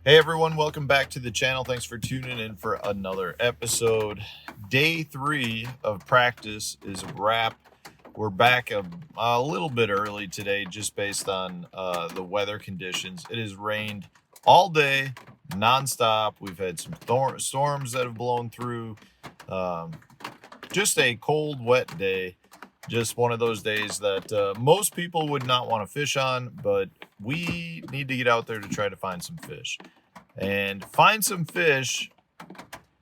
Hey everyone, welcome back to the channel. Thanks for tuning in for another episode. Day 3 of practice is a wrap. We're back a little bit early today just based on the weather conditions. It has rained all day, nonstop. We've had some storms that have blown through. Um, just a cold, wet day. Just one of those days that most people would not want to fish on, but we need to get out there to try to find some fish. And find some fish,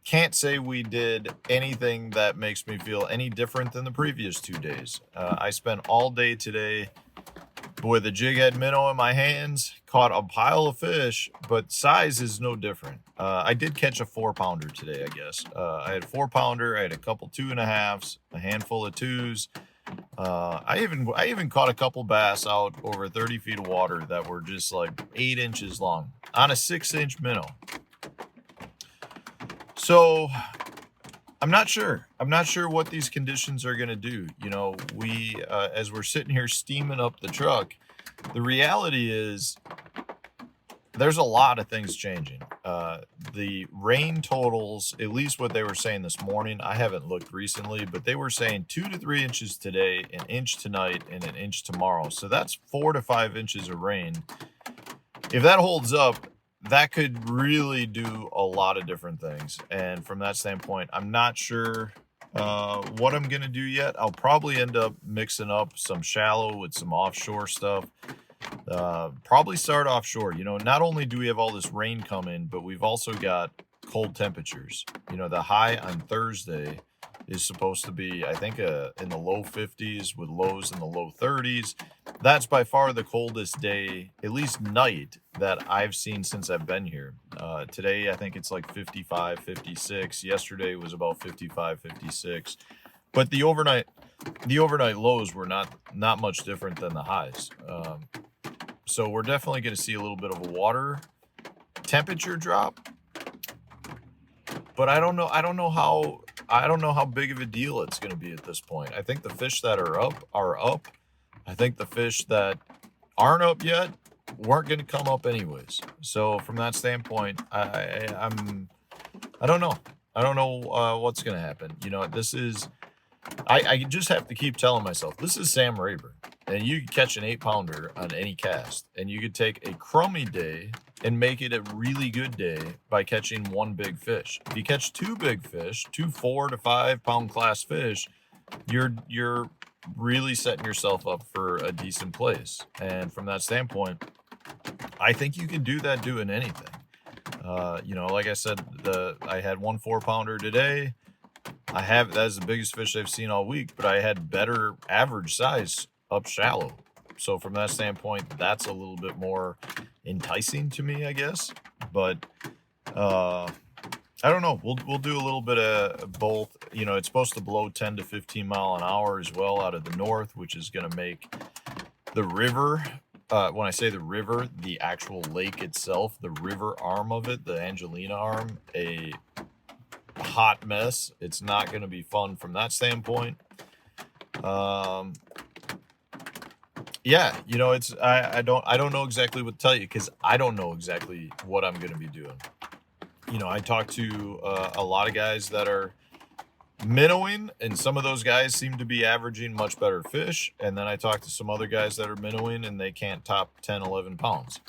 can't say we did anything that makes me feel any different than the previous 2 days. I spent all day today with a jig head minnow in my hands, caught a pile of fish, but size is no different. I did catch a 4-pounder today, I guess. I had a 4-pounder, I had a couple 2.5s, a handful of 2s. I even caught a couple bass out over 30 feet of water that were just like 8 inches long on a 6-inch minnow. So I'm not sure what these conditions are going to do. You know, as we're sitting here steaming up the truck, the reality is there's a lot of things changing. The rain totals, at least what they were saying this morning, I haven't looked recently, but they were saying 2 to 3 inches today, an inch tonight, and an inch tomorrow. So that's 4 to 5 inches of rain. If that holds up, that could really do a lot of different things. And from that standpoint, I'm not sure what I'm going to do yet. I'll probably end up mixing up some shallow with some offshore stuff. Probably start offshore. You know, not only do we have all this rain coming, but we've also got cold temperatures. You know, the high on Thursday is supposed to be, I think, in the low 50s with lows in the low 30s. That's by far the coldest day, at least night, that I've seen since I've been here. Today, I think it's like 55, 56. Yesterday was about 55, 56. But the overnight lows were not much different than the highs. So we're definitely going to see a little bit of a water temperature drop. But I don't know how big of a deal it's going to be at this point. I think the fish that are up. I think the fish that aren't up yet weren't going to come up anyways. So from that standpoint, I don't know. I don't know what's going to happen. You know, I just have to keep telling myself, this is Sam Rayburn. And you could catch an 8-pounder on any cast. And you could take a crummy day and make it a really good day by catching one big fish. If you catch 2 big fish, 2 4 to 5 pound class fish, you're really setting yourself up for a decent place. And from that standpoint, I think you can do that doing anything. You know, like I said, I had 1 4-pounder today. That's the biggest fish I've seen all week, but I had better average size up shallow. So from that standpoint, that's a little bit more enticing to me, I guess. But I don't know. We'll do a little bit of both. You know, it's supposed to blow 10 to 15 mile an hour as well out of the north, which is going to make the river. When I say the river, the actual lake itself, the river arm of it, the Angelina arm, a hot mess. It's not going to be fun from that standpoint. Yeah, you know, I don't know exactly what to tell you because I don't know exactly what I'm going to be doing. You know, I talked to a lot of guys that are minnowing, and some of those guys seem to be averaging much better fish. And then I talked to some other guys that are minnowing, and they can't top 10, 11 pounds.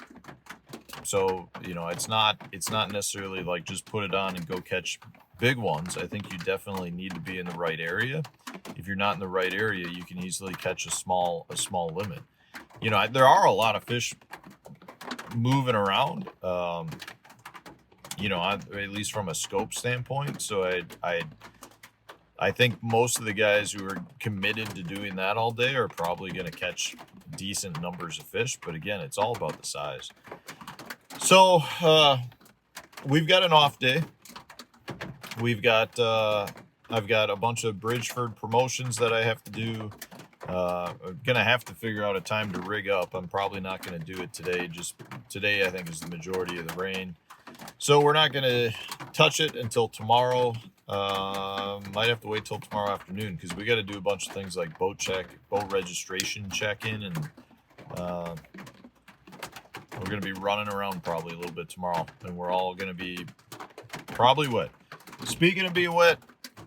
So, you know, it's not necessarily like just put it on and go catch big ones. I think you definitely need to be in the right area. If you're not in the right area, you can easily catch a small limit. You know, there are a lot of fish moving around. You know, at least from a scope standpoint. So I think most of the guys who are committed to doing that all day are probably going to catch decent numbers of fish. But again, it's all about the size. So we've got an off day. I've got a bunch of Bridgeford promotions that I have to do. I'm gonna have to figure out a time to rig up. I'm probably not gonna do it today. Just today, I think, is the majority of the rain. So we're not gonna touch it until tomorrow. Might have to wait till tomorrow afternoon because we got to do a bunch of things like boat registration check-in, and We're going to be running around probably a little bit tomorrow, and we're all going to be probably wet. Speaking of being wet,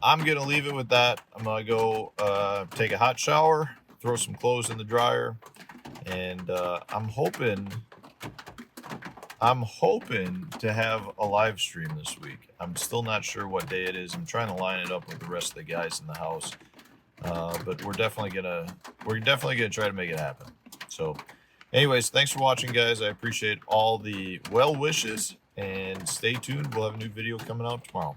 I'm going to leave it with that. I'm going to go take a hot shower, throw some clothes in the dryer, and I'm hoping to have a live stream this week. I'm still not sure what day it is. I'm trying to line it up with the rest of the guys in the house. But we're definitely gonna try to make it happen. So anyways, thanks for watching, guys. I appreciate all the well wishes, and stay tuned. We'll have a new video coming out tomorrow.